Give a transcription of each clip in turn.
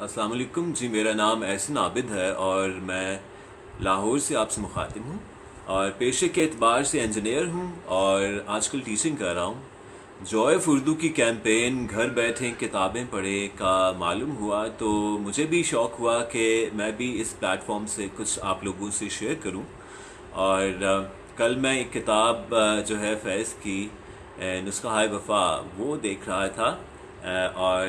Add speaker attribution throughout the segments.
Speaker 1: السلام علیکم جی، میرا نام احسن عابد ہے اور میں لاہور سے آپ سے مخاطب ہوں اور پیشے کے اعتبار سے انجینئر ہوں اور آج کل ٹیچنگ کر رہا ہوں۔ جوائے اردو کی کیمپین گھر بیٹھے کتابیں پڑھے کا معلوم ہوا تو مجھے بھی شوق ہوا کہ میں بھی اس پلیٹ فارم سے کچھ آپ لوگوں سے شیئر کروں۔ اور کل میں ایک کتاب جو ہے فیض کی نسخہ ہائے وفا وہ دیکھ رہا تھا، اور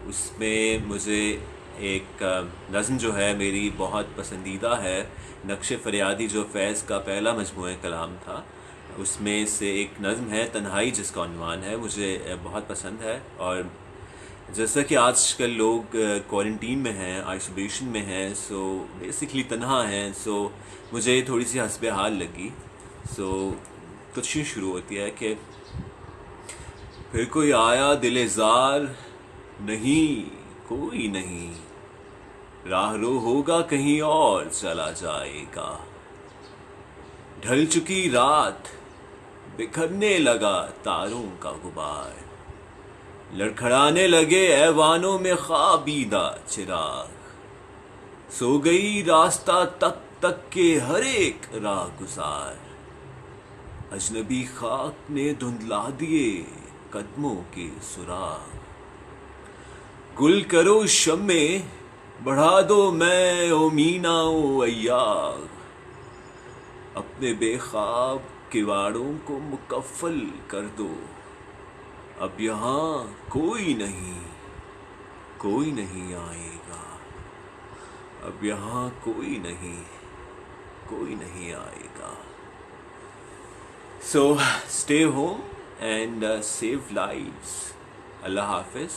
Speaker 1: اس میں مجھے ایک نظم جو ہے میری بہت پسندیدہ ہے، نقش فریادی، جو فیض کا پہلا مجموعہ کلام تھا، اس میں سے ایک نظم ہے تنہائی جس کا عنوان ہے، مجھے بہت پسند ہے۔ اور جیسا کہ آج کل لوگ کوارنٹین میں ہیں، آئسولیشن میں ہیں، سو بیسکلی تنہا ہیں، سو مجھے تھوڑی سی حسب حال لگی۔ سو کچھ یوں شروع ہوتی ہے کہ پھر کوئی آیا دل زار، نہیں کوئی نہیں، راہ رو ہوگا کہیں اور چلا جائے گا، ڈھل چکی رات بکھرنے لگا تاروں کا غبار، لڑکھڑانے لگے ایوانوں میں خوابیدہ چراغ، سو گئی راستہ تک تک کے ہر ایک راہ گزار، اجنبی خاک نے دھندلا دیے قدموں کے سراغ، گل کرو شمع بڑھا دو میں او مینا او ایاغ، اپنے بے خواب کواڑوں کو مکفل کر دو، اب یہاں کوئی نہیں آئے گا، اب یہاں کوئی نہیں آئے گا۔ So stay home and save lives. اللہ حافظ۔